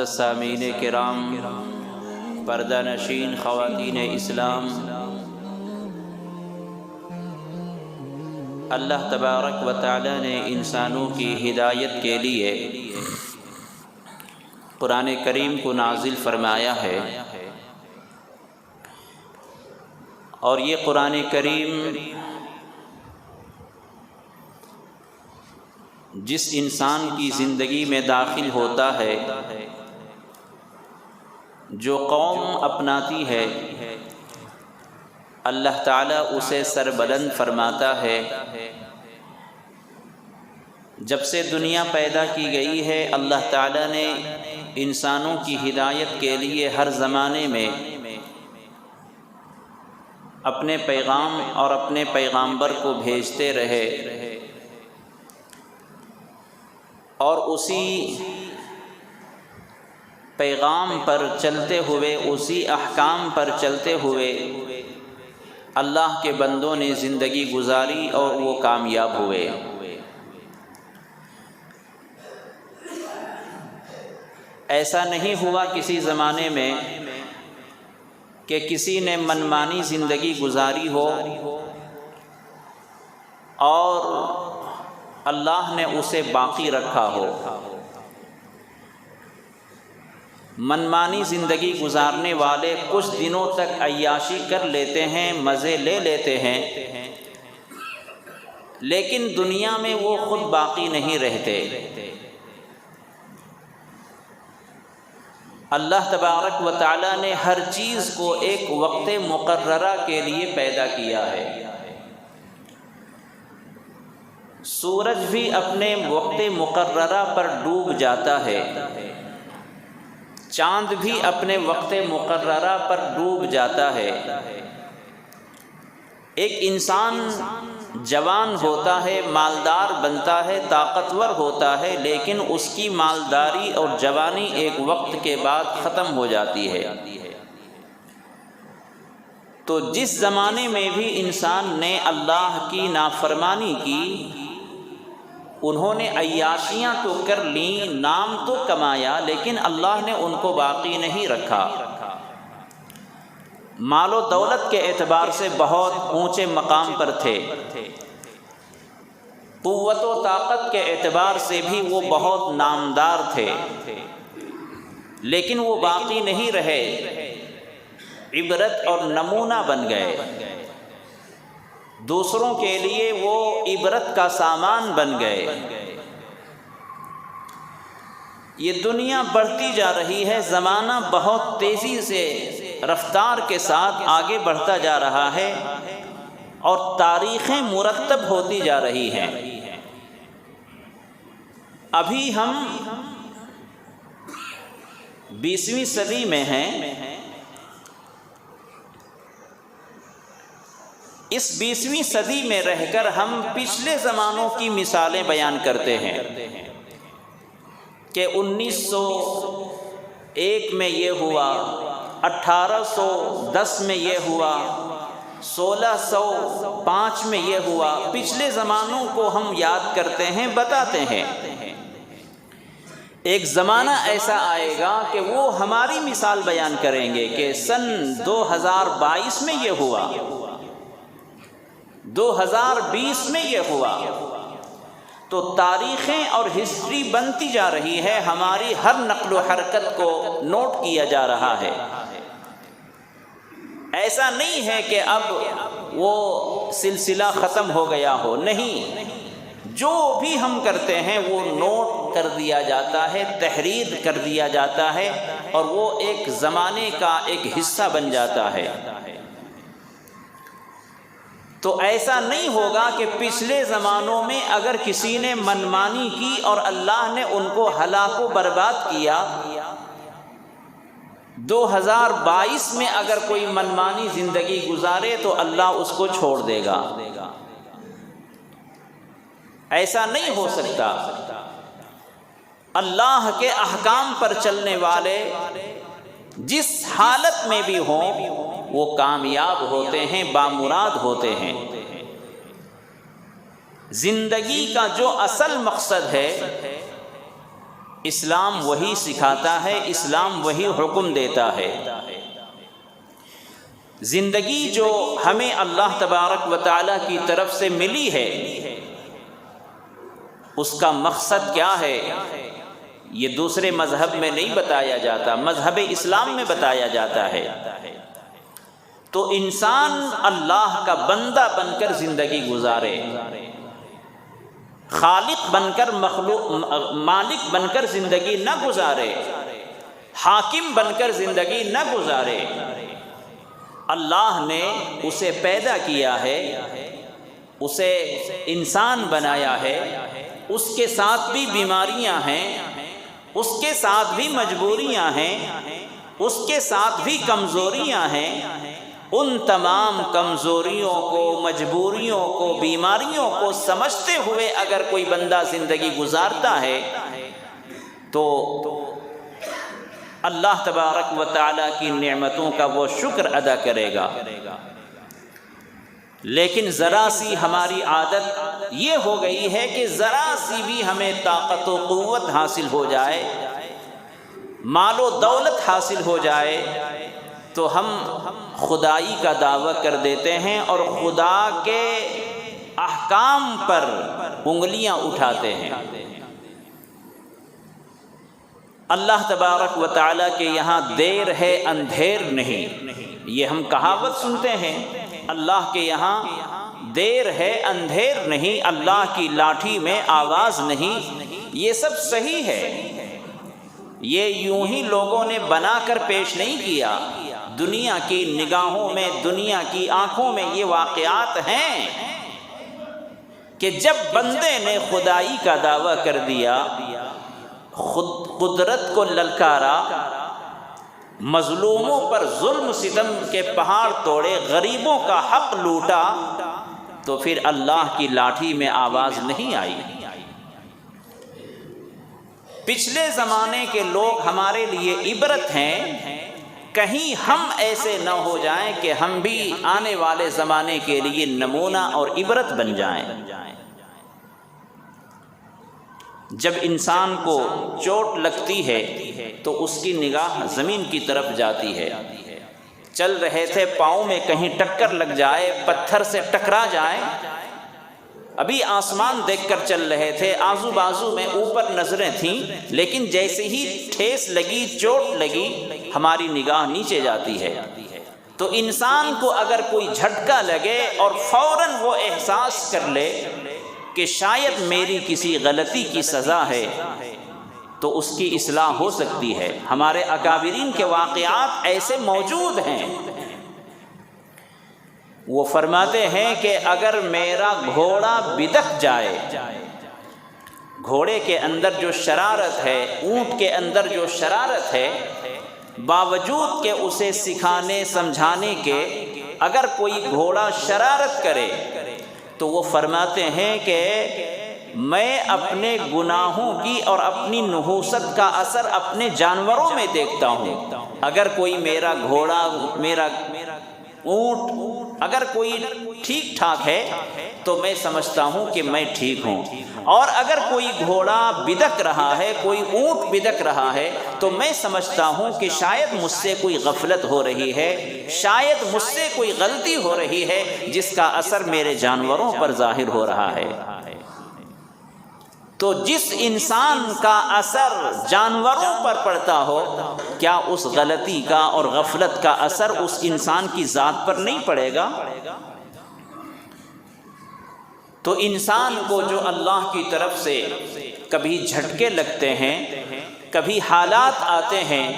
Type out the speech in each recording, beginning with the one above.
معزز سامعین کرام، پردہ نشین خواتین اسلام، اللہ تبارک و تعالی نے انسانوں کی ہدایت کے لیے قرآن کریم کو نازل فرمایا ہے، اور یہ قرآن کریم جس انسان کی زندگی میں داخل ہوتا ہے، جو قوم اپناتی ہے، اللہ تعالیٰ اسے سربلند فرماتا ہے۔ جب سے دنیا پیدا کی گئی ہے، اللہ تعالیٰ نے انسانوں کی ہدایت کے لیے ہر زمانے میں اپنے پیغام اور اپنے پیغامبر کو بھیجتے رہے، اور اسی پیغام پر چلتے ہوئے، اسی احکام پر چلتے ہوئے اللہ کے بندوں نے زندگی گزاری اور وہ کامیاب ہوئے۔ ایسا نہیں ہوا کسی زمانے میں کہ کسی نے منمانی زندگی گزاری ہو اور اللہ نے اسے باقی رکھا ہو۔ منمانی زندگی گزارنے والے کچھ دنوں تک عیاشی کر لیتے ہیں، مزے لے لیتے ہیں، لیکن دنیا میں وہ خود باقی نہیں رہتے۔ اللہ تبارک و تعالی نے ہر چیز کو ایک وقت مقررہ کے لیے پیدا کیا ہے۔ سورج بھی اپنے وقت مقررہ پر ڈوب جاتا ہے، چاند بھی اپنے وقت مقررہ پر ڈوب جاتا ہے۔ ایک انسان جوان ہوتا ہے، مالدار بنتا ہے، طاقتور ہوتا ہے، لیکن اس کی مالداری اور جوانی ایک وقت کے بعد ختم ہو جاتی ہے۔ تو جس زمانے میں بھی انسان نے اللہ کی نافرمانی کی، انہوں نے عیاشیاں تو کر لیں، نام تو کمایا، لیکن اللہ نے ان کو باقی نہیں رکھا۔ مال و دولت کے اعتبار سے بہت اونچے مقام پر تھے، قوت و طاقت کے اعتبار سے بھی وہ بہت نامدار تھے، لیکن وہ باقی نہیں رہے، عبرت اور نمونہ بن گئے، دوسروں کے لیے وہ عبرت کا سامان بن گئے۔ یہ دنیا بڑھتی جا رہی ہے، زمانہ بہت تیزی سے رفتار کے ساتھ آگے بڑھتا جا رہا ہے، اور تاریخیں مرتب ہوتی جا رہی ہیں۔ ابھی ہم 20ویں صدی میں ہیں۔ اس 20ویں صدی میں رہ کر ہم پچھلے زمانوں کی مثالیں بیان کرتے ہیں کہ 1901 میں یہ ہوا، 1810 میں یہ ہوا، 1605 میں یہ ہوا۔ پچھلے زمانوں کو ہم یاد کرتے ہیں، بتاتے ہیں۔ ایک زمانہ ایسا آئے گا کہ وہ ہماری مثال بیان کریں گے کہ سن 2022 میں یہ ہوا، 2020 میں یہ ہوا۔ تو تاریخیں اور ہسٹری بنتی جا رہی ہے، ہماری ہر نقل و حرکت کو نوٹ کیا جا رہا ہے۔ ایسا نہیں ہے کہ اب وہ سلسلہ ختم ہو گیا ہو، نہیں، جو بھی ہم کرتے ہیں وہ نوٹ کر دیا جاتا ہے، تحریر کر دیا جاتا ہے، اور وہ ایک زمانے کا ایک حصہ بن جاتا ہے۔ تو ایسا نہیں ہوگا کہ پچھلے زمانوں میں اگر کسی نے منمانی کی اور اللہ نے ان کو ہلاک و برباد کیا، 2022 میں اگر کوئی منمانی زندگی گزارے تو اللہ اس کو چھوڑ دے گا۔ ایسا نہیں ہو سکتا۔ اللہ کے احکام پر چلنے والے جس حالت میں بھی ہوں وہ کامیاب ہوتے ہیں، بامراد ہوتے ہیں۔ زندگی کا جو اصل مقصد ہے اسلام وہی سکھاتا ہے، اسلام وہی حکم دیتا ہے۔ زندگی جو ہمیں اللہ تبارک و تعالیٰ کی طرف سے ملی ہے، اس کا مقصد کیا ہے یہ دوسرے مذہب میں نہیں بتایا جاتا، مذہب اسلام میں بتایا جاتا ہے۔ تو انسان اللہ کا بندہ بن کر زندگی گزارے، خالق بن کر مالک بن کر زندگی نہ گزارے، حاکم بن کر زندگی نہ گزارے۔ اللہ نے اسے پیدا کیا ہے، اسے انسان بنایا ہے، اس کے ساتھ بھی بیماریاں ہیں، اس کے ساتھ بھی مجبوریاں ہیں، اس کے ساتھ بھی کمزوریاں ہیں۔ ان تمام کمزوریوں کو، مجبوریوں کو، بیماریوں کو سمجھتے ہوئے اگر کوئی بندہ زندگی گزارتا ہے تو اللہ تبارک و تعالیٰ کی نعمتوں کا وہ شکر ادا کرے گا۔ لیکن ذرا سی ہماری عادت یہ ہو گئی ہے کہ ذرا سی بھی ہمیں طاقت و قوت حاصل ہو جائے، مال و دولت حاصل ہو جائے تو ہم خدائی کا دعویٰ کر دیتے ہیں اور خدا کے احکام پر انگلیاں اٹھاتے ہیں۔ اللہ تبارک و تعالیٰ کے یہاں دیر ہے اندھیر نہیں، یہ ہم کہاوت سنتے ہیں۔ اللہ کے یہاں دیر ہے اندھیر نہیں، اللہ کی لاٹھی میں آواز نہیں، یہ سب صحیح ہے۔ یہ یوں ہی لوگوں نے بنا کر پیش نہیں کیا، دنیا کی نگاہوں میں، دنیا کی آنکھوں میں یہ واقعات ہیں کہ جب بندے نے خدائی کا دعویٰ کر دیا، قدرت کو للکارا، مظلوموں پر ظلم ستم کے پہاڑ توڑے، غریبوں کا حق لوٹا، تو پھر اللہ کی لاٹھی میں آواز نہیں آئی۔ پچھلے زمانے کے لوگ ہمارے لیے عبرت ہیں، کہیں ہم ایسے نہ ہو جائیں کہ ہم بھی آنے والے زمانے کے لیے نمونہ اور عبرت بن جائیں۔ جب انسان کو چوٹ لگتی ہے تو اس کی نگاہ زمین کی طرف جاتی ہے۔ چل رہے تھے، پاؤں میں کہیں ٹکر لگ جائے، پتھر سے ٹکرا جائے، ابھی آسمان دیکھ کر چل رہے تھے، آزو بازو میں اوپر نظریں تھیں، لیکن جیسے ہی ٹھیس لگی، چوٹ لگی، ہماری نگاہ نیچے جاتی ہے۔ تو انسان کو اگر کوئی جھٹکا لگے اور فوراً وہ احساس کر لے کہ شاید میری کسی غلطی کی سزا ہے، تو اس کی اصلاح ہو سکتی ہے۔ ہمارے اکابرین کے واقعات ایسے موجود ہیں، وہ فرماتے ہیں کہ اگر میرا گھوڑا بدک جائے، گھوڑے کے اندر جو شرارت ہے، اونٹ کے اندر جو شرارت ہے، باوجود کہ اسے سکھانے سمجھانے کے اگر کوئی گھوڑا شرارت کرے تو وہ فرماتے ہیں کہ میں اپنے گناہوں کی اور اپنی نحوست کا اثر اپنے جانوروں میں دیکھتا ہوں۔ اگر کوئی میرا گھوڑا، میرا اونٹ اگر کوئی ٹھیک ٹھاک ہے تو میں سمجھتا ہوں کہ میں ٹھیک ہوں، اور اگر کوئی گھوڑا بدک رہا ہے، کوئی اونٹ بدک رہا ہے، تو میں سمجھتا ہوں کہ شاید مجھ سے کوئی غفلت ہو رہی ہے، شاید مجھ سے کوئی غلطی ہو رہی ہے جس کا اثر میرے جانوروں پر ظاہر ہو رہا ہے۔ تو جس انسان کا اثر جانوروں پر پڑتا ہو، کیا اس غلطی کا اور غفلت کا اثر اس انسان کی ذات پر نہیں پڑے گا؟ تو انسان کو جو اللہ کی طرف سے کبھی جھٹکے لگتے ہیں، کبھی حالات آتے ہیں،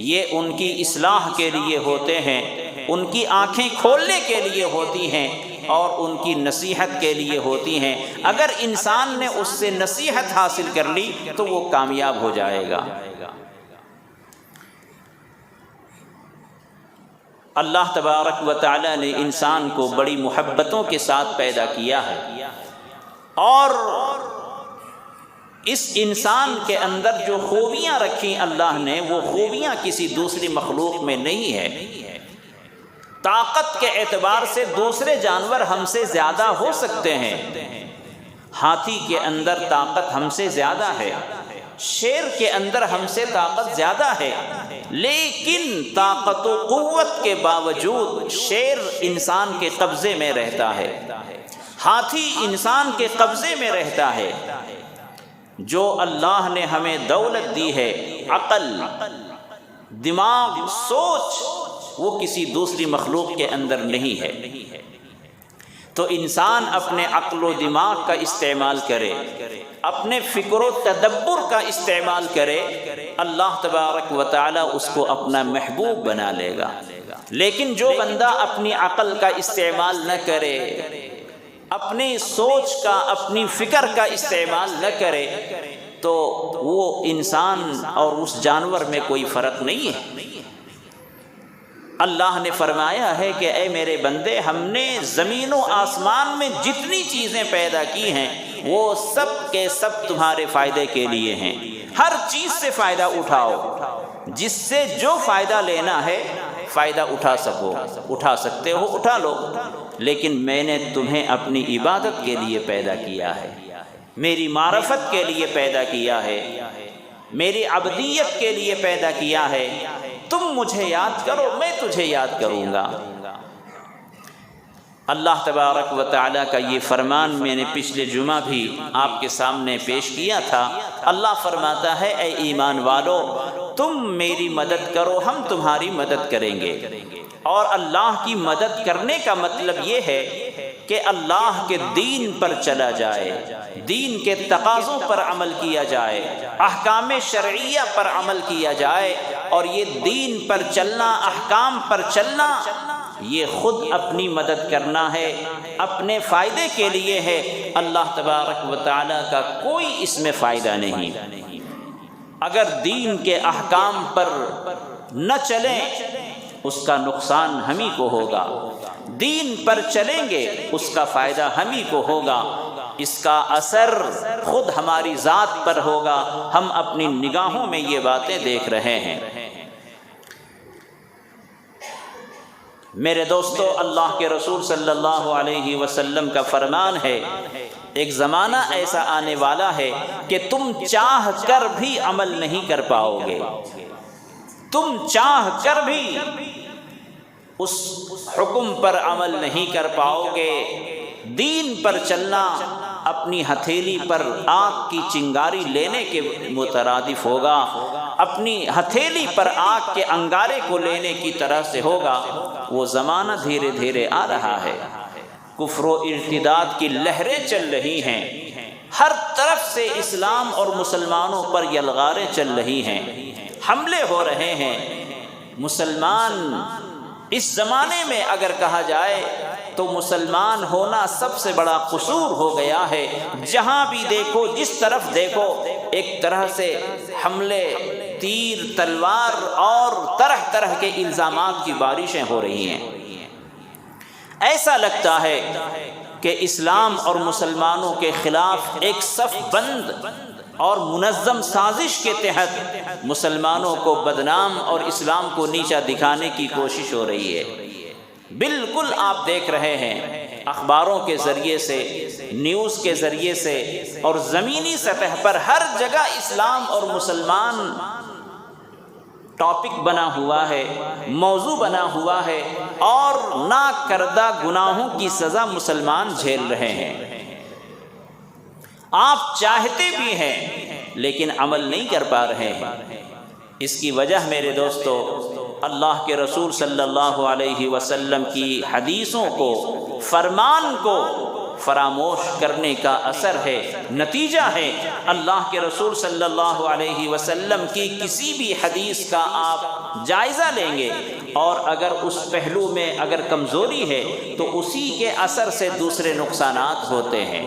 یہ ان کی اصلاح کے لیے ہوتے ہیں، ان کی آنکھیں کھولنے کے لیے ہوتی ہیں اور ان کی نصیحت کے لیے ہوتی ہیں۔ اگر انسان نے اس سے نصیحت حاصل کر لی تو وہ کامیاب ہو جائے گا۔ اللہ تبارک و تعالی نے انسان کو بڑی محبتوں کے ساتھ پیدا کیا ہے، اور اس انسان کے اندر جو خوبیاں رکھی اللہ نے، وہ خوبیاں کسی دوسری مخلوق میں نہیں ہے۔ طاقت کے اعتبار سے دوسرے جانور ہم سے زیادہ ہو سکتے ہیں، ہاتھی کے اندر طاقت ہم سے زیادہ ہے، شیر کے اندر ہم سے طاقت زیادہ ہے، لیکن طاقت و قوت کے باوجود شیر انسان کے قبضے میں رہتا ہے، ہاتھی انسان کے قبضے میں رہتا ہے۔ جو اللہ نے ہمیں دولت دی ہے، عقل، دماغ، سوچ، وہ کسی دوسری مخلوق کے اندر نہیں ہے۔ تو انسان اپنے عقل و دماغ کا استعمال کرے، اپنے فکر و تدبر کا استعمال کرے، اللہ تبارک و تعالی اس کو اپنا محبوب بنا لے گا۔ لیکن جو بندہ اپنی عقل کا استعمال نہ کرے، اپنی سوچ کا، اپنی فکر کا استعمال نہ کرے، تو وہ انسان اور اس جانور میں کوئی فرق نہیں ہے۔ اللہ نے فرمایا ہے کہ اے میرے بندے، ہم نے زمین و آسمان میں جتنی چیزیں پیدا کی ہیں وہ سب کے سب تمہارے فائدے کے لیے ہیں۔ ہر چیز سے فائدہ اٹھاؤ، جس سے جو فائدہ لینا ہے فائدہ اٹھا سکتے ہو اٹھا لو، لیکن میں نے تمہیں اپنی عبادت کے لیے پیدا کیا ہے، میری معرفت کے لیے پیدا کیا ہے، میری عبدیت کے لیے پیدا کیا ہے۔ تم مجھے یاد کرو، میں تجھے یاد کروں گا۔ اللہ تبارک و تعالیٰ کا یہ فرمان میں نے پچھلے جمعہ بھی آپ کے سامنے پیش کیا تھا۔ اللہ فرماتا ہے اے ایمان والو، تم میری مدد کرو، ہم تمہاری مدد کریں گے۔ اور اللہ کی مدد کرنے کا مطلب یہ ہے کہ اللہ کے دین پر چلا جائے، دین کے تقاضوں پر عمل کیا جائے، احکام شرعیہ پر عمل کیا جائے۔ اور یہ دین پر چلنا، احکام پر چلنا، یہ خود اپنی مدد کرنا ہے، اپنے فائدے کے لیے ہے۔ اللہ تبارک و تعالیٰ کا کوئی اس میں فائدہ نہیں۔ اگر دین کے احکام پر نہ چلیں اس کا نقصان ہم ہی کو ہوگا، دین پر چلیں گے اس کا فائدہ ہم ہی کو ہوگا، اس کا اثر خود ہماری ذات پر ہوگا۔ ہم اپنی نگاہوں میں یہ باتیں دیکھ رہے ہیں۔ میرے دوستو، اللہ کے رسول صلی اللہ علیہ وسلم کا فرمان ہے، ایک زمانہ ایسا آنے والا ہے کہ تم چاہ کر بھی عمل نہیں کر پاؤ گے، تم چاہ کر بھی اس حکم پر عمل نہیں کر پاؤ گے۔ دین پر چلنا اپنی ہتھیلی پر آگ کی چنگاری لینے کے مترادف ہوگا، اپنی ہتھیلی پر آگ کے انگارے کو لینے کی طرح سے ہوگا۔ وہ زمانہ دھیرے دھیرے آ رہا ہے، کفر و ارتداد کی لہریں چل رہی ہیں، ہر طرف سے اسلام اور مسلمانوں پر یلغاریں چل رہی ہیں، حملے ہو رہے ہیں۔ مسلمان اس زمانے میں اگر کہا جائے تو مسلمان ہونا سب سے بڑا قصور ہو گیا ہے۔ جہاں بھی دیکھو، جس طرف دیکھو، ایک طرح سے حملے، تیر، تلوار اور طرح طرح کے الزامات کی بارشیں ہو رہی ہیں۔ ایسا لگتا ہے کہ اسلام اور مسلمانوں کے خلاف ایک صف بند اور منظم سازش کے تحت مسلمانوں کو بدنام اور اسلام کو نیچا دکھانے کی کوشش ہو رہی ہے۔ بالکل آپ دیکھ رہے ہیں اخباروں کے ذریعے سے، نیوز کے ذریعے سے، اور زمینی سطح پر ہر جگہ اسلام اور مسلمان ٹاپک بنا ہوا ہے، موضوع بنا ہوا ہے، اور ناکردہ گناہوں کی سزا مسلمان جھیل رہے ہیں۔ آپ چاہتے بھی ہیں لیکن عمل نہیں کر پا رہے ہیں۔ اس کی وجہ میرے دوستو، اللہ کے رسول صلی اللہ علیہ وسلم کی حدیثوں کو، فرمان کو فراموش کرنے کا اثر ہے، نتیجہ ہے۔ اللہ کے رسول صلی اللہ علیہ وسلم کی کسی بھی حدیث کا آپ جائزہ لیں گے، اور اگر اس پہلو میں اگر کمزوری ہے تو اسی کے اثر سے دوسرے نقصانات ہوتے ہیں۔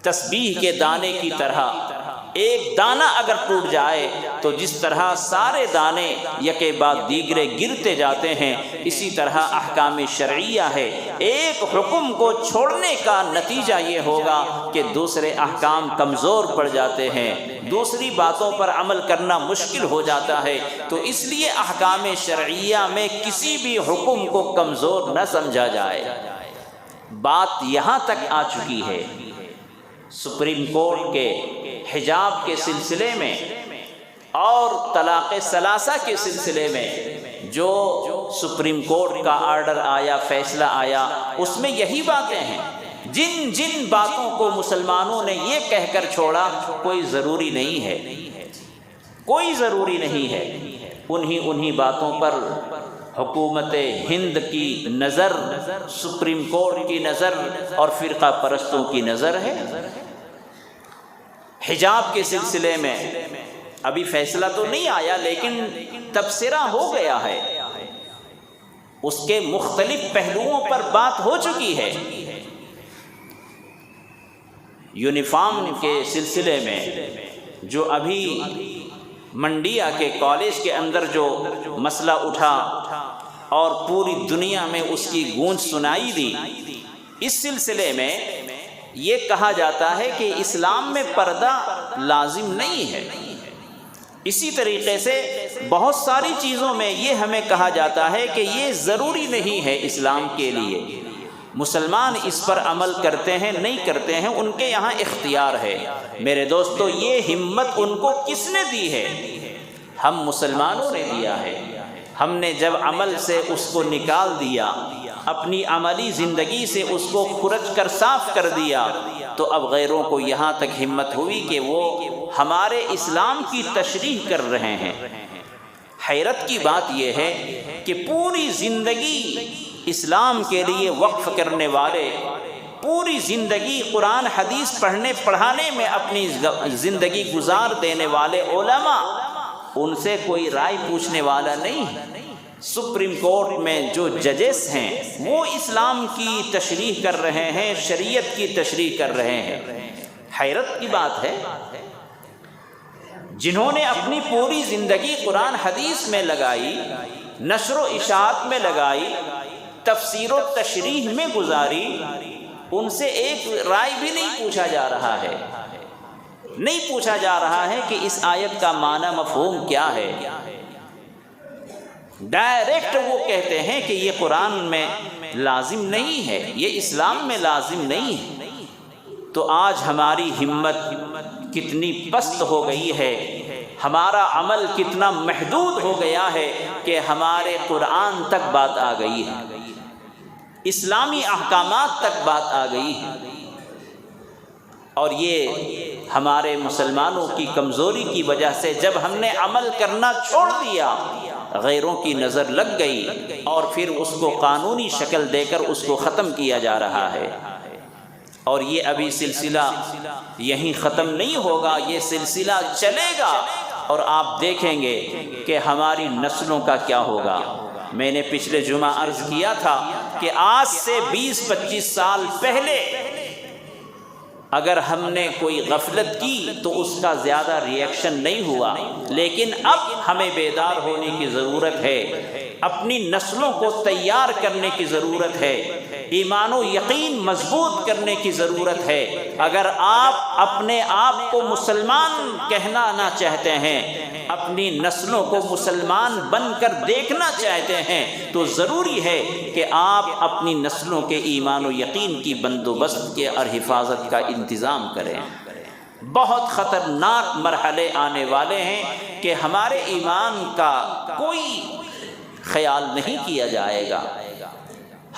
تسبیح کے دانے کی طرح ایک دانہ اگر ٹوٹ جائے تو جس طرح سارے دانے یکے بعد دیگرے گرتے جاتے ہیں، اسی طرح احکام شرعیہ ہے۔ ایک حکم کو چھوڑنے کا نتیجہ یہ ہوگا کہ دوسرے احکام کمزور پڑ جاتے ہیں، دوسری باتوں پر عمل کرنا مشکل ہو جاتا ہے۔ تو اس لیے احکام شرعیہ میں کسی بھی حکم کو کمزور نہ سمجھا جائے۔ بات یہاں تک آ چکی ہے، سپریم کورٹ کے حجاب کے سلسلے میں اور طلاق ثلاثہ کے سلسلے میں جو سپریم کورٹ کا آرڈر آیا، فیصلہ آیا، اس میں یہی باتیں ہیں۔ جن جن باتوں کو مسلمانوں نے یہ کہہ کر چھوڑا کوئی ضروری نہیں ہے، کوئی ضروری نہیں ہے، انہی باتوں پر حکومت ہند کی نظر، سپریم کورٹ کی نظر اور فرقہ پرستوں کی نظر ہے۔ حجاب کے سلسلے میں ابھی فیصلہ تو نہیں آیا لیکن تبصرہ ہو گیا ہے، اس کے مختلف پہلوؤں پر بات ہو چکی ہے۔ یونیفارم کے سلسلے میں جو ابھی منڈیا کے کالج کے اندر جو مسئلہ اٹھا اور پوری دنیا میں اس کی گونج سنائی دی، اس سلسلے میں یہ کہا جاتا ہے کہ اسلام میں پردہ لازم نہیں ہے۔ اسی طریقے سے بہت ساری چیزوں میں یہ ہمیں کہا جاتا ہے کہ یہ ضروری نہیں ہے اسلام کے لیے، مسلمان اس پر عمل کرتے ہیں نہیں کرتے ہیں، ان کے یہاں اختیار ہے۔ میرے دوستو، یہ ہمت ان کو کس نے دی ہے؟ ہم مسلمانوں نے دیا ہے۔ ہم نے جب عمل سے اس کو نکال دیا، اپنی عملی زندگی سے اس کو کھرچ کر صاف کر دیا، تو اب غیروں کو یہاں تک ہمت ہوئی کہ وہ ہمارے اسلام کی تشریح کر رہے ہیں۔ حیرت کی بات یہ ہے کہ پوری زندگی اسلام کے لیے وقف کرنے والے، پوری زندگی قرآن حدیث پڑھانے میں اپنی زندگی گزار دینے والے علماء، ان سے کوئی رائے پوچھنے والا نہیں ہے۔ سپریم کورٹ میں جو ججز ہیں وہ اسلام کی تشریح کر رہے ہیں، شریعت کی تشریح کر رہے ہیں۔ حیرت کی بات ہے، جنہوں نے اپنی پوری زندگی قرآن حدیث میں لگائی، نشر و اشاعت میں لگائی، تفسیر و تشریح میں گزاری، ان سے ایک رائے بھی نہیں پوچھا جا رہا ہے، نہیں پوچھا جا رہا ہے کہ اس آیت کا معنی مفہوم کیا ہے۔ ڈائریکٹ وہ کہتے ہیں کہ یہ قرآن میں لازم نہیں ہے، یہ اسلام میں لازم نہیں ہے۔ تو آج ہماری ہمت کتنی پست ہو گئی ہے، ہمارا عمل کتنا محدود ہو گیا ہے کہ ہمارے قرآن تک بات آ گئی ہے، اسلامی احکامات تک بات آ گئی ہے، اور یہ ہمارے مسلمانوں کی کمزوری کی وجہ سے جب ہم نے عمل کرنا چھوڑ دیا، غیروں کی نظر لگ گئی اور پھر اس کو قانونی شکل دے کر اس کو ختم کیا جا رہا ہے۔ اور یہ ابھی سلسلہ یہیں ختم نہیں ہوگا، یہ سلسلہ چلے گا، اور آپ دیکھیں گے کہ ہماری نسلوں کا کیا ہوگا۔ میں نے پچھلے جمعہ عرض کیا تھا کہ آج سے 20-25 سال پہلے اگر ہم نے کوئی غفلت کی تو اس کا زیادہ ری ایکشن نہیں ہوا، لیکن اب ہمیں بیدار ہونے کی ضرورت ہے، اپنی نسلوں کو تیار کرنے کی ضرورت ہے، ایمان و یقین مضبوط کرنے کی ضرورت ہے۔ اگر آپ اپنے آپ کو مسلمان کہنا نہ چاہتے ہیں، اپنی نسلوں کو مسلمان بن کر دیکھنا چاہتے ہیں، تو ضروری ہے کہ آپ اپنی نسلوں کے ایمان و یقین کی بندوبست کے اور حفاظت کا انتظام کریں۔ بہت خطرناک مرحلے آنے والے ہیں کہ ہمارے ایمان کا کوئی خیال نہیں کیا جائے گا،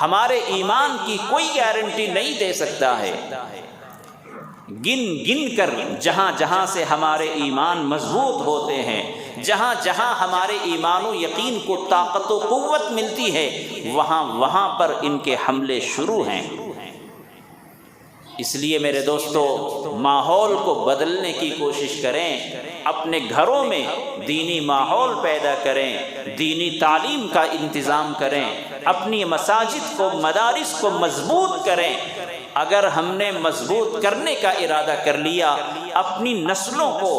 ہمارے ایمان کی کوئی گارنٹی نہیں دے سکتا ہے۔ گن گن کر جہاں جہاں سے ہمارے ایمان مضبوط ہوتے ہیں، جہاں جہاں ہمارے ایمان و یقین کو طاقت و قوت ملتی ہے، وہاں وہاں پر ان کے حملے شروع ہیں۔ اس لیے میرے دوستو، ماحول کو بدلنے کی کوشش کریں، اپنے گھروں میں دینی ماحول پیدا کریں، دینی تعلیم کا انتظام کریں، اپنی مساجد کو، مدارس کو مضبوط کریں۔ اگر ہم نے مضبوط کرنے کا ارادہ کر لیا، اپنی نسلوں کو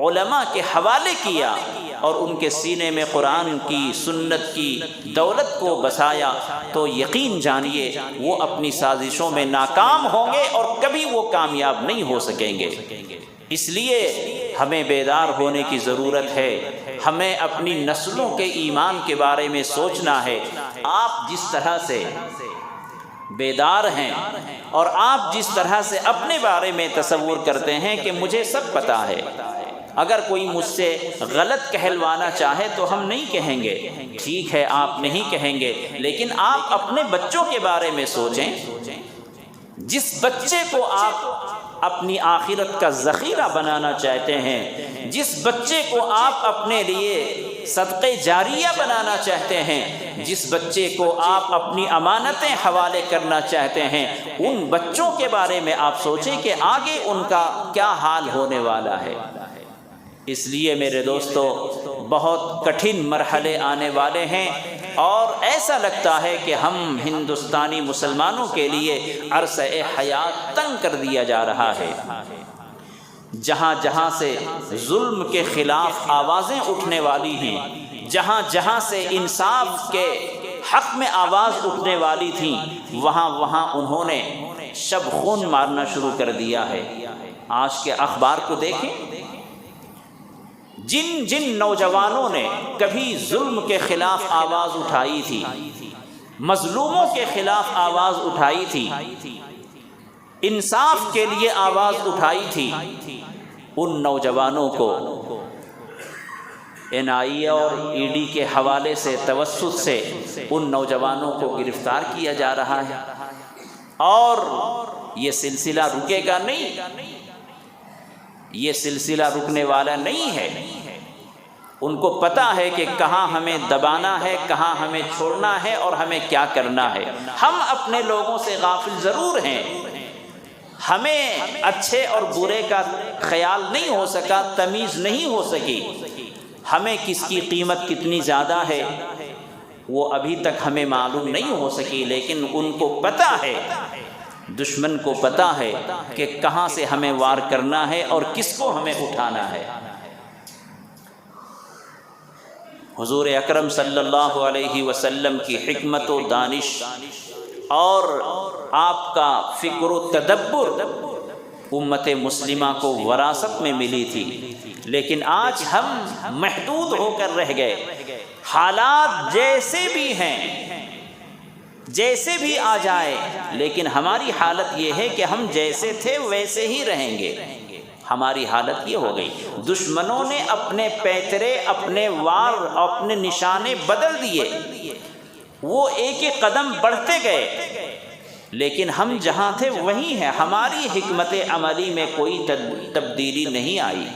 علماء کے حوالے کیا اور ان کے سینے میں قرآن کی، سنت کی دولت کو بسایا، تو یقین جانیے وہ اپنی سازشوں میں ناکام ہوں گے اور کبھی وہ کامیاب نہیں ہو سکیں گے۔ اس لیے ہمیں بیدار ہونے کی ضرورت ہے، ہمیں اپنی نسلوں کے ایمان کے بارے میں سوچنا ہے۔ آپ جس طرح سے بیدار ہیں، اور آپ جس طرح سے اپنے بارے میں تصور کرتے ہیں کہ مجھے سب پتہ ہے، اگر کوئی مجھ سے غلط کہلوانا چاہے تو ہم نہیں کہیں گے، ٹھیک ہے آپ نہیں کہیں گے، لیکن آپ اپنے بچوں کے بارے میں سوچیں۔ جس بچے کو آپ اپنی آخرت کا ذخیرہ بنانا چاہتے ہیں، جس بچے کو آپ اپنے لیے صدقہ جاریہ بنانا چاہتے ہیں، جس بچے کو آپ اپنی امانتیں حوالے کرنا چاہتے ہیں، ان بچوں کے بارے میں آپ سوچیں کہ آگے ان کا کیا حال ہونے والا ہے۔ اس لیے میرے دوستو، بہت کٹھن مرحلے آنے والے ہیں، اور ایسا لگتا ہے کہ ہم ہندوستانی مسلمانوں کے لیے عرصہ حیات تنگ کر دیا جا رہا ہے۔ جہاں جہاں سے ظلم کے خلاف آوازیں اٹھنے والی ہیں، جہاں جہاں سے انصاف کے حق میں آواز اٹھنے والی تھیں، وہاں وہاں انہوں نے شب خون مارنا شروع کر دیا ہے۔ آج کے اخبار کو دیکھیں، جن جن نوجوانوں نے کبھی ظلم کے خلاف آواز اٹھائی تھی، مظلوموں کے خلاف آواز اٹھائی تھی، انصاف کے لیے آواز اٹھائی تھی، ان نوجوانوں کو NIA اور ED کے حوالے سے توسط سے ان نوجوانوں کو گرفتار کیا جا رہا ہے، اور یہ سلسلہ رکے گا نہیں، یہ سلسلہ رکنے والا نہیں ہے۔ ان کو پتہ ہے کہ کہاں ہمیں دبانا ہے، کہاں ہمیں چھوڑنا ہے، اور ہمیں کیا کرنا ہے۔ ہم اپنے لوگوں سے غافل ضرور ہیں، ہمیں اچھے اور برے کا خیال نہیں ہو سکا، تمیز نہیں ہو سکی، ہمیں کس کی قیمت کتنی زیادہ ہے وہ ابھی تک ہمیں معلوم نہیں ہو سکی، لیکن ان کو پتہ ہے، دشمن کو پتہ ہے کہ کہاں سے ہمیں وار کرنا ہے اور کس کو ہمیں اٹھانا ہے۔ حضور اکرم صلی اللہ علیہ وسلم کی حکمت و دانش اور آپ کا فکر و تدبر امت مسلمہ کو وراثت میں ملی تھی، لیکن آج ہم محدود ہو کر رہ گئے۔ حالات جیسے بھی ہیں، جیسے بھی آ جائے، لیکن ہماری حالت یہ ہے کہ ہم جیسے تھے ویسے ہی رہیں گے۔ ہماری حالت یہ ہو گئی، دشمنوں نے اپنے پیترے، اپنے وار، اپنے نشانے بدل دیے، وہ ایک ایک قدم بڑھتے گئے، لیکن ہم جہاں تھے وہیں ہیں، ہماری حکمت عملی میں کوئی تبدیلی نہیں آئی۔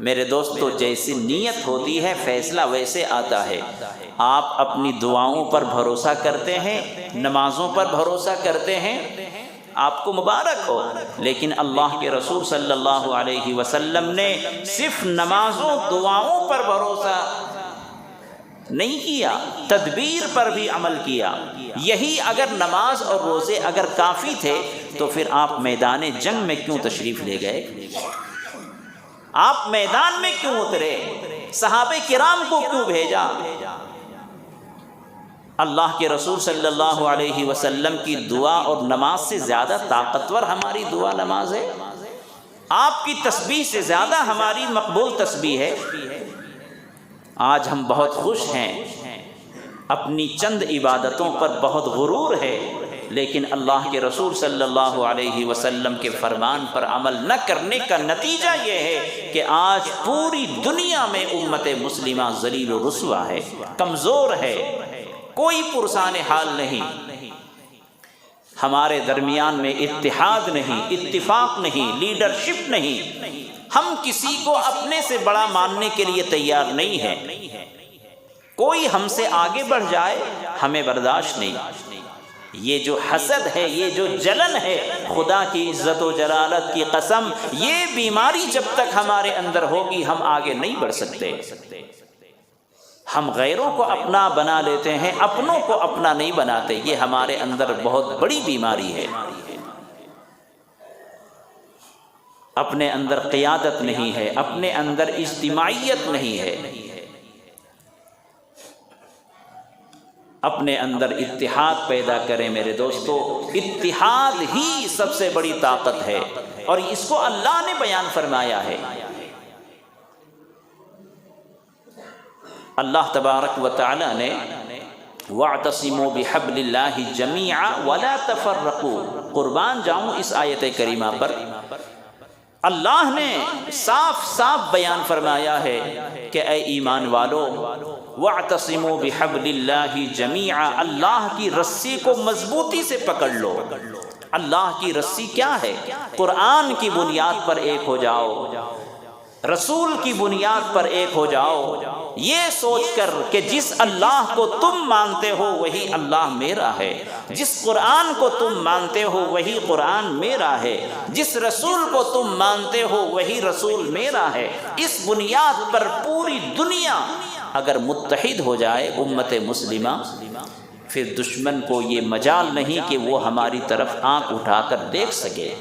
میرے دوستو، جیسی نیت ہوتی ہے فیصلہ ویسے آتا ہے۔ آپ اپنی دعاؤں پر بھروسہ کرتے ہیں، نمازوں پر بھروسہ کرتے ہیں، آپ کو مبارک ہو، لیکن اللہ کے رسول صلی اللہ علیہ وسلم نے صرف نمازوں دعاؤں پر بھروسہ نہیں کیا، تدبیر پر بھی عمل کیا۔ یہی اگر نماز اور روزے اگر کافی تھے تو پھر آپ میدان جنگ میں کیوں تشریف لے گئے؟ آپ میدان میں کیوں اترے؟ صحابہ کرام کو کیوں بھیجا؟ اللہ کے رسول صلی اللہ علیہ وسلم کی دعا اور نماز سے زیادہ طاقتور ہماری دعا نماز ہے، آپ کی تسبیح سے زیادہ ہماری مقبول تسبیح ہے۔ آج ہم بہت خوش ہیں، اپنی چند عبادتوں پر بہت غرور ہے، لیکن اللہ کے رسول صلی اللہ علیہ وسلم کے فرمان پر عمل نہ کرنے کا نتیجہ یہ ہے کہ آج پوری دنیا میں امت مسلمہ ذلیل و رسوا ہے، کمزور ہے، کوئی پرسان حال نہیں۔ ہمارے درمیان میں اتحاد نہیں، اتفاق نہیں، لیڈرشپ نہیں، ہم کسی کو اپنے سے بڑا ماننے کے لیے تیار نہیں ہیں۔ کوئی ہم سے آگے بڑھ جائے ہمیں برداشت نہیں۔ یہ جو حسد ہے، یہ جو جلن ہے، خدا کی عزت و جلالت کی قسم، یہ بیماری جب تک ہمارے اندر ہوگی ہم آگے نہیں بڑھ سکتے۔ ہم غیروں کو اپنا بنا لیتے ہیں، اپنوں کو اپنا نہیں بناتے، یہ ہمارے اندر بہت بڑی بیماری ہے۔ اپنے اندر قیادت نہیں ہے، اپنے اندر اجتماعیت نہیں ہے، اپنے اندر اتحاد پیدا کریں میرے دوستو۔ اتحاد ہی سب سے بڑی طاقت ہے، اور اس کو اللہ نے بیان فرمایا ہے۔ اللہ تبارک و تعالی نے وَاعْتَصِمُوا بِحَبْلِ اللَّهِ جَمِيعًا وَلَا تَفَرَّقُوا۔ قربان جاؤں اس آیت کریمہ پر، اللہ نے صاف صاف بیان فرمایا ہے کہ اے ایمان والو، وَاعْتَصِمُوا بِحَبْلِ اللَّهِ جَمِيعًا، اللہ کی رسی کو مضبوطی سے پکڑ لو۔ اللہ کی رسی کیا ہے؟ قرآن کی بنیاد پر ایک ہو جاؤ، رسول کی بنیاد پر ایک ہو جاؤ، یہ سوچ کر کہ جس اللہ کو تم مانتے ہو وہی اللہ میرا ہے، جس قرآن کو تم مانتے ہو وہی قرآن میرا ہے، جس رسول کو تم مانتے ہو وہی رسول میرا ہے۔ اس بنیاد پر پوری دنیا اگر متحد ہو جائے امت مسلمہ، پھر دشمن کو یہ مجال نہیں کہ وہ ہماری طرف آنکھ اٹھا کر دیکھ سکے۔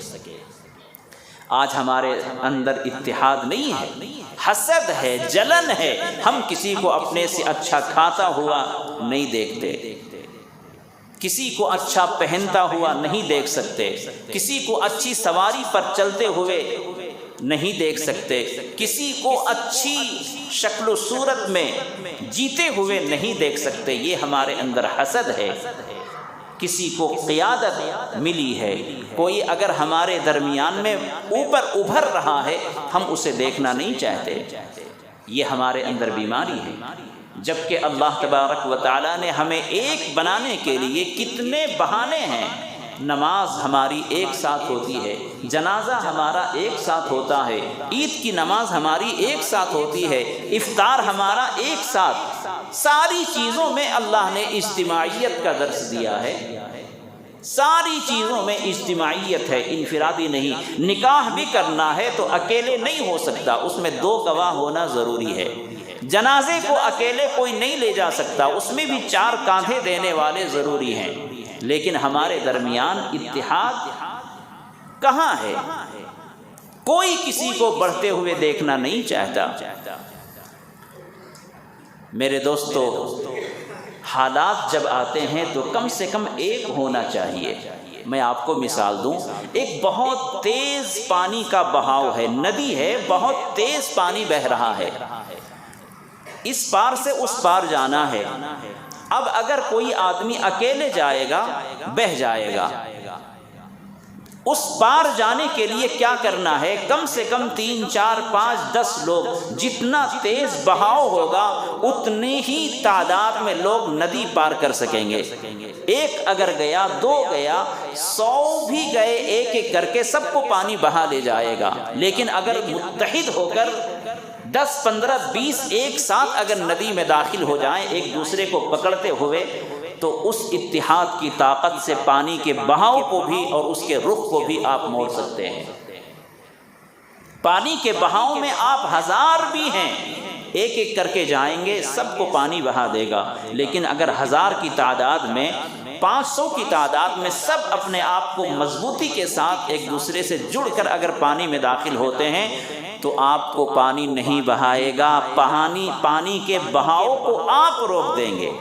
آج ہمارے اندر اتحاد نہیں ہے، حسد ہے، جلن ہے، ہم کسی کو اپنے سے اچھا کھاتا ہوا نہیں دیکھتے، کسی کو اچھا پہنتا ہوا نہیں دیکھ سکتے، کسی کو اچھی سواری پر چلتے ہوئے نہیں دیکھ سکتے، کسی کو اچھی شکل و صورت میں جیتے ہوئے نہیں دیکھ سکتے۔ یہ ہمارے اندر حسد ہے۔ کسی کو قیادت ملی ہے، کوئی اگر ہمارے درمیان میں اوپر ابھر رہا ہے، ہم اسے دیکھنا نہیں چاہتے، یہ ہمارے اندر بیماری ہے۔ جبکہ اللہ تبارک و تعالیٰ نے ہمیں ایک بنانے کے لیے کتنے بہانے ہیں۔ نماز ہماری ایک ساتھ ہوتی ہے، جنازہ ہمارا ایک ساتھ ہوتا ہے، عید کی نماز ہماری ایک ساتھ ہوتی ہے، افطار ہمارا ایک ساتھ، ساری چیزوں میں اللہ نے اجتماعیت کا درس دیا ہے۔ ساری چیزوں میں اجتماعیت ہے، انفرادی نہیں۔ نکاح بھی کرنا ہے تو اکیلے نہیں ہو سکتا، اس میں 2 گواہ ہونا ضروری ہے۔ جنازے کو اکیلے کوئی نہیں لے جا سکتا، اس میں بھی 4 کاندھے دینے والے ضروری ہیں۔ لیکن ہمارے درمیان اتحاد کہاں ہے؟ کوئی کسی کو بڑھتے ہوئے دیکھنا نہیں چاہتا۔ میرے دوستو، حالات جب آتے ہیں تو کم سے کم ایک ہونا چاہیے۔ میں آپ کو مثال دوں، ایک بہت تیز پانی کا بہاؤ ہے، ندی ہے، بہت تیز پانی بہہ رہا ہے، اس پار سے اس پار جانا ہے۔ اب اگر کوئی آدمی اکیلے جائے گا بہہ جائے گا۔ اس پار جانے کے لیے کیا کرنا ہے؟ کم سے کم 3 4 5 10 لوگ، جتنا تیز بہاؤ ہوگا اتنی ہی تعداد میں لوگ ندی پار کر سکیں گے۔ ایک اگر گیا، 2 گیا، 100 بھی گئے، ایک ایک کر کے سب کو پانی بہا لے جائے گا۔ لیکن اگر متحد ہو کر 10 15 20 ایک ساتھ اگر ندی میں داخل ہو جائیں ایک دوسرے کو پکڑتے ہوئے، تو اس اتحاد کی طاقت سے پانی کے بہاؤ کو بھی اور اس کے رخ کو بھی آپ موڑ سکتے ہیں۔ پانی کے بہاؤ میں آپ 1000 بھی ہیں، ایک ایک کر کے جائیں گے، سب کو پانی بہا دے گا۔ لیکن اگر 1000 کی تعداد میں، 500 کی تعداد میں سب اپنے آپ کو مضبوطی کے ساتھ ایک دوسرے سے جڑ کر اگر پانی میں داخل ہوتے ہیں تو آپ کو پانی نہیں بہائے گا، پانی کے بہاؤ کو آپ روک دیں گے۔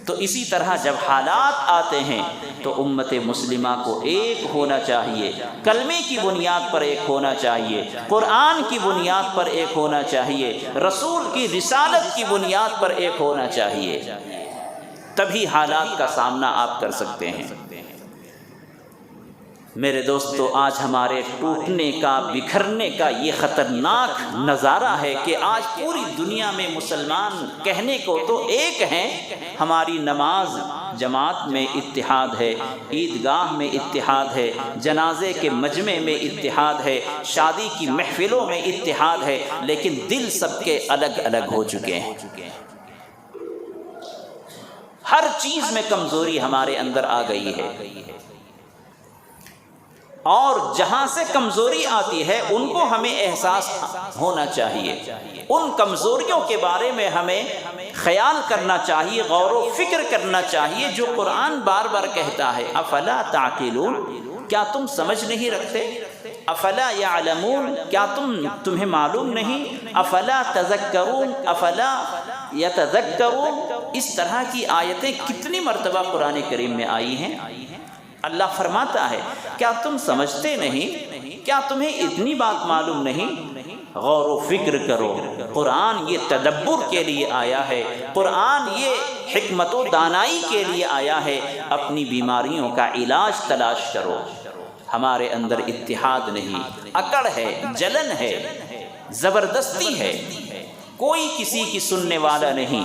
تو اسی طرح جب حالات آتے ہیں تو امت مسلمہ کو ایک ہونا چاہیے، کلمے کی بنیاد پر ایک ہونا چاہیے، قرآن کی بنیاد پر ایک ہونا چاہیے، رسول کی رسالت کی بنیاد پر ایک ہونا چاہیے، تبھی حالات کا سامنا آپ کر سکتے ہیں۔ میرے دوستو، آج ہمارے ٹوٹنے کا، بکھرنے کا یہ خطرناک نظارہ ہے کہ آج پوری دنیا میں مسلمان کہنے کو تو ایک ہیں، ہماری نماز جماعت میں اتحاد ہے، عیدگاہ میں اتحاد ہے، جنازے کے مجمع میں اتحاد ہے، شادی کی محفلوں میں اتحاد ہے، لیکن دل سب کے الگ الگ ہو چکے ہیں۔ ہر چیز میں کمزوری ہمارے اندر آ گئی ہے، اور جہاں سے کمزوری آتی ہے ان کو ہمیں احساس ہونا چاہیے، ان کمزوریوں کے بارے میں ہمیں خیال کرنا چاہیے، غور و فکر کرنا چاہیے، جو قرآن بار بار کہتا ہے افلا تعقلون، کیا تم سمجھ نہیں رکھتے؟ افلا یعلمون، کیا تمہیں معلوم نہیں؟ افلا تذکرون، افلا یتذکرون۔ اس طرح کی آیتیں کتنی مرتبہ قرآن کریم میں آئی ہیں۔ اللہ فرماتا ہے کیا تم سمجھتے نہیں؟ کیا تمہیں اتنی بات معلوم نہیں؟ غور و فکر کرو، قرآن یہ تدبر کے لیے آیا ہے، قرآن یہ حکمت و دانائی کے لیے آیا ہے، اپنی بیماریوں کا علاج تلاش کرو۔ ہمارے اندر اتحاد نہیں، اکڑ ہے، جلن ہے، زبردستی ہے، کوئی کسی کی سننے والا نہیں۔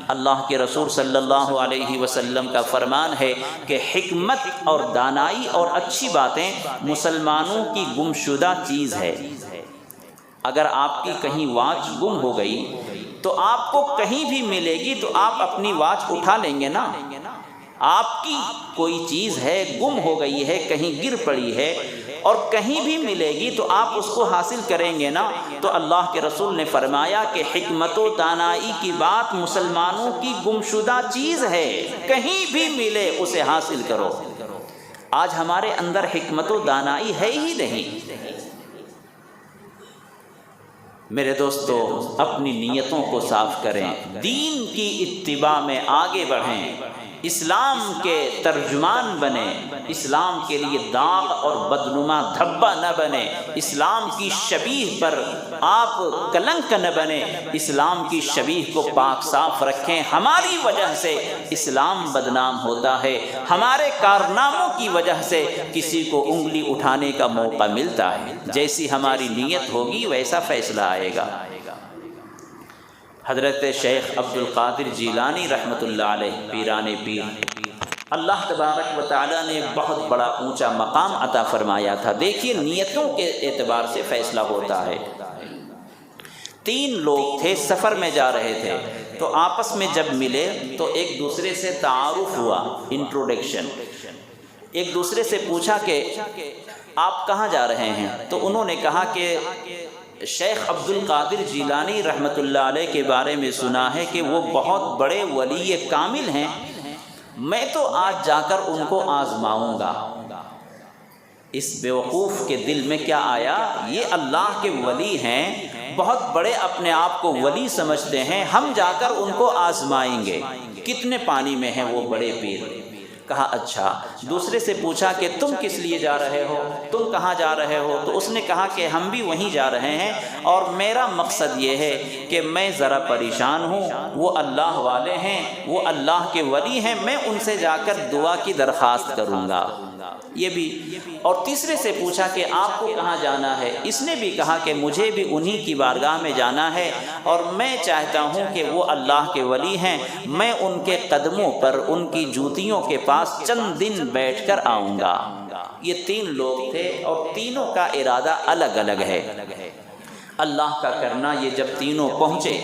اللہ کے رسول صلی اللہ علیہ وسلم کا فرمان ہے کہ حکمت اور دانائی اور اچھی باتیں مسلمانوں کی گمشدہ چیز ہے۔ اگر آپ کی کہیں واچ گم ہو گئی تو آپ کو کہیں بھی ملے گی تو آپ اپنی واچ اٹھا لیں گے نا۔ آپ کی کوئی چیز ہے، گم ہو گئی ہے، کہیں گر پڑی ہے اور کہیں بھی ملے گی تو آپ اس کو حاصل کریں گے نا۔ تو اللہ کے رسول نے فرمایا کہ حکمت و دانائی کی بات مسلمانوں کی گمشدہ چیز ہے، کہیں بھی ملے اسے حاصل کرو۔ آج ہمارے اندر حکمت و دانائی ہے ہی نہیں۔ میرے دوستو، اپنی نیتوں کو صاف کریں، دین کی اتباع میں آگے بڑھیں، اسلام کے ترجمان بنیں، اسلام کے لیے داغ اور بدنما دھبا نہ بنے، اسلام کی شبیہ پر آپ کلنک نہ بنے، اسلام کی شبیہ کو پاک صاف رکھیں۔ ہماری وجہ سے اسلام بدنام ہوتا ہے، ہمارے کارناموں کی وجہ سے کسی کو انگلی اٹھانے کا موقع ملتا ہے۔ جیسی ہماری نیت ہوگی ویسا فیصلہ آئے گا۔ حضرت شیخ عبد القادر جیلانی رحمۃ اللہ علیہ، پیران پیر، اللہ تبارک و تعالیٰ نے بہت بڑا اونچا مقام عطا فرمایا تھا۔ دیکھیے نیتوں کے اعتبار سے فیصلہ ہوتا ہے۔ 3 لوگ تھے، سفر میں جا رہے تھے، تو آپس میں جب ملے تو ایک دوسرے سے تعارف ہوا، انٹروڈکشن۔ ایک دوسرے سے پوچھا کہ آپ کہاں جا رہے ہیں؟ تو انہوں نے کہا کہ شیخ عبد القادر جیلانی رحمۃ اللہ علیہ کے بارے میں سنا ہے کہ وہ بہت بڑے ولی کامل ہیں، میں تو آج جا کر ان کو آزماؤں گا۔ اس بیوقوف کے دل میں کیا آیا؟ یہ اللہ کے ولی ہیں، بہت بڑے اپنے آپ کو ولی سمجھتے ہیں، ہم جا کر ان کو آزمائیں گے۔ کتنے پانی میں ہیں وہ بڑے پیر؟ کہا اچھا۔ دوسرے سے پوچھا کہ تم کس لیے جا رہے ہو، تم کہاں جا رہے ہو؟ تو اس نے کہا کہ ہم بھی وہیں جا رہے ہیں، اور میرا مقصد یہ ہے کہ میں ذرا پریشان ہوں، وہ اللہ والے ہیں، وہ اللہ کے ولی ہیں، میں ان سے جا کر دعا کی درخواست کروں گا۔ یہ بھی۔ اور تیسرے سے پوچھا کہ آپ کو کہاں جانا ہے؟ اس نے بھی کہا کہ مجھے بھی انہی کی بارگاہ میں جانا ہے، اور میں چاہتا ہوں کہ وہ اللہ کے ولی ہیں، میں ان کے قدموں پر، ان کی جوتیوں کے پاس چند دن بیٹھ کر آؤں گا۔ یہ 3 لوگ تھے اور تینوں کا ارادہ الگ الگ ہے۔ اللہ کا کرنا، یہ جب تینوں پہنچے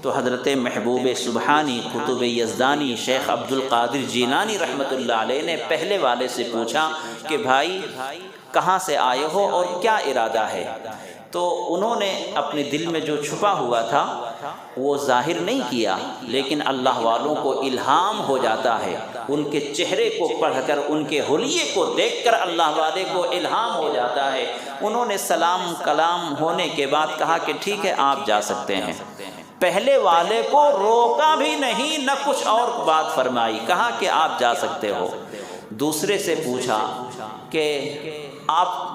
تو حضرت محبوب سبحانی قطب یزدانی شیخ عبد القادر جیلانی رحمۃ اللہ علیہ نے پہلے والے سے پوچھا کہ بھائی کہاں سے آئے ہو اور کیا ارادہ ہے؟ تو انہوں نے اپنے دل میں جو چھپا ہوا تھا وہ ظاہر نہیں کیا، لیکن اللہ والوں کو الہام ہو جاتا ہے، ان کے چہرے کو پڑھ کر، ان کے حلیے کو دیکھ کر اللہ والے کو الہام ہو جاتا ہے۔ انہوں نے سلام کلام ہونے کے بعد کہا کہ ٹھیک ہے آپ جا سکتے ہیں۔ پہلے والے کو روکا بھی نہیں، نہ کچھ اور بات فرمائی، کہا کہ آپ جا سکتے ہو۔ دوسرے سے پوچھا کہ آپ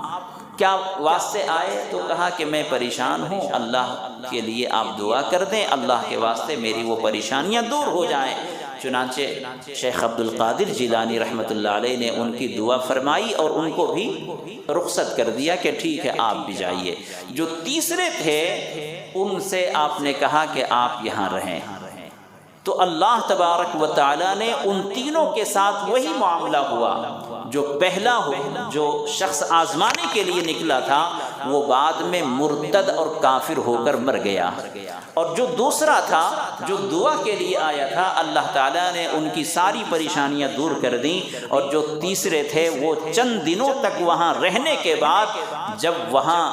کیا واسطے آئے؟ تو کہا کہ میں پریشان ہوں، اللہ کے لیے آپ دعا کر دیں، اللہ کے واسطے میری وہ پریشانیاں دور ہو جائیں۔ چنانچہ شیخ عبد القادر جیلانی رحمۃ اللہ علیہ نے ان کی دعا فرمائی اور ان کو بھی رخصت کر دیا کہ ٹھیک ہے آپ بھی جائیے۔ جو تیسرے تھے ان سے آپ نے کہا کہ آپ یہاں رہیں۔ تو اللہ تبارک و تعالیٰ نے ان تینوں کے ساتھ وہی معاملہ ہوا۔ جو پہلا جو شخص آزمانے کے لیے نکلا تھا وہ بعد میں مرتد اور کافر ہو کر مر گیا، اور جو دوسرا تھا جو دعا کے لیے آیا تھا اللہ تعالیٰ نے ان کی ساری پریشانیاں دور کر دیں، اور جو تیسرے تھے وہ چند دنوں تک وہاں رہنے کے بعد جب وہاں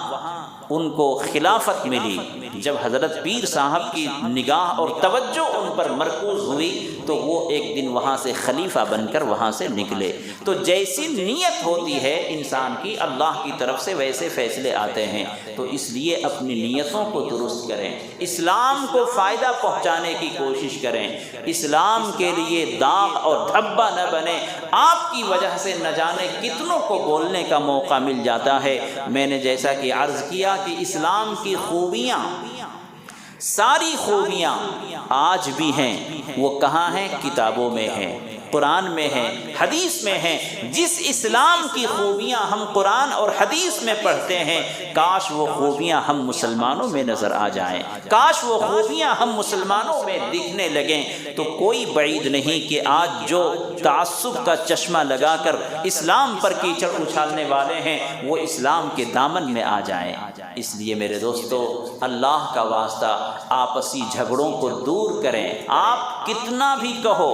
ان کو خلافت ملی، جب حضرت پیر صاحب کی نگاہ اور توجہ ان پر مرکوز ہوئی تو وہ ایک دن وہاں سے خلیفہ بن کر وہاں سے نکلے۔ تو جیسی نیت ہوتی ہے انسان کی اللہ کی طرف سے ویسے فیصلے آتے ہیں۔ تو اس لیے اپنی نیتوں کو درست کریں، اسلام کو فائدہ پہنچانے کی کوشش کریں، اسلام کے لیے داغ اور دھبا نہ بنے۔ آپ کی وجہ سے نہ جانے کتنوں کو بولنے کا موقع مل جاتا ہے۔ میں نے جیسا کہ عرض کیا کہ اسلام کی خوبیاں، ساری خوبیاں آج بھی ہیں، وہ کہاں ہیں؟ کتابوں میں ہیں، قرآن میں ہیں، حدیث میں ہیں۔ جس اسلام کی خوبیاں ہم قرآن اور حدیث میں پڑھتے ہیں، کاش وہ خوبیاں ہم مسلمانوں میں نظر آ جائیں، کاش وہ خوبیاں ہم مسلمانوں میں دکھنے لگیں۔ تو کوئی بعید نہیں کہ آج جو تعصب کا چشمہ لگا کر اسلام پر کیچڑ اچھالنے والے ہیں وہ اسلام کے دامن میں آ جائیں۔ اس لیے میرے دوستو، اللہ کا واسطہ آپسی جھگڑوں کو دور کریں۔ آپ کتنا بھی کہو،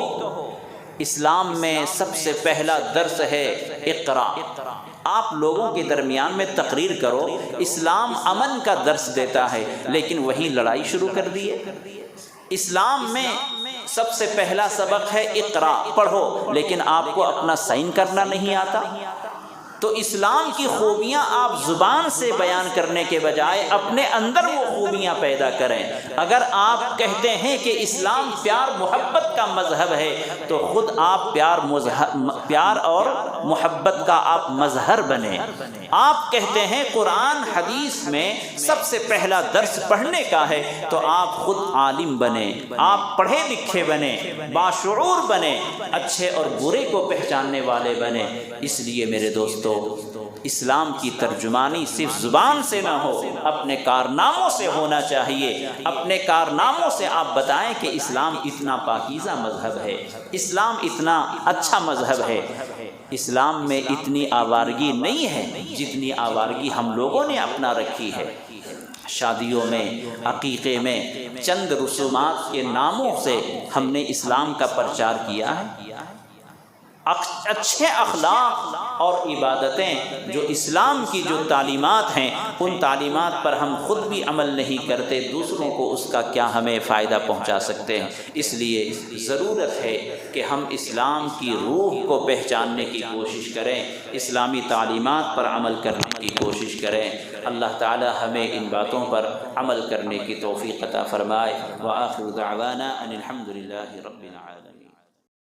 اسلام میں سب سے پہلا درس ہے اقرا۔ آپ لوگوں کے درمیان میں تقریر کرو، اسلام امن کا درس دیتا ہے، لیکن وہیں لڑائی شروع کر دیے۔ اسلام میں سب سے پہلا سبق ہے اقرا، پڑھو، لیکن آپ کو اپنا سائن کرنا نہیں آتا۔ تو اسلام کی خوبیاں آپ زبان سے بیان کرنے کے بجائے اپنے اندر وہ خوبیاں پیدا کریں۔ اگر آپ کہتے ہیں کہ اسلام پیار محبت کا مذہب ہے تو خود آپ پیار اور محبت کا آپ مظہر بنیں۔ آپ کہتے ہیں قرآن حدیث میں سب سے پہلا درس پڑھنے کا ہے تو آپ خود عالم بنیں، آپ پڑھے لکھے بنیں، باشعور بنیں، اچھے اور برے کو پہچاننے والے بنیں۔ اس لیے میرے دوستو، اسلام کی ترجمانی صرف زبان سے نہ ہو، اپنے کارناموں سے ہونا چاہیے۔ اپنے کارناموں سے آپ بتائیں کہ اسلام اتنا پاکیزہ مذہب ہے، اسلام اتنا اچھا مذہب ہے، اسلام میں اتنی آوارگی نہیں ہے جتنی آوارگی ہم لوگوں نے اپنا رکھی ہے۔ شادیوں میں، عقیقے میں چند رسومات کے ناموں سے ہم نے اسلام کا پرچار کیا ہے۔ اچھے اخلاق اور عبادتیں جو اسلام کی جو تعلیمات ہیں، ان تعلیمات پر ہم خود بھی عمل نہیں کرتے، دوسروں کو اس کا کیا ہمیں فائدہ پہنچا سکتے ہیں۔ اس لیے ضرورت ہے کہ ہم اسلام کی روح کو پہچاننے کی کوشش کریں، اسلامی تعلیمات پر عمل کرنے کی کوشش کریں۔ اللہ تعالی ہمیں ان باتوں پر عمل کرنے کی توفیق عطا فرمائے۔ وآخر دعوانا ان الحمد للہ رب العالمین۔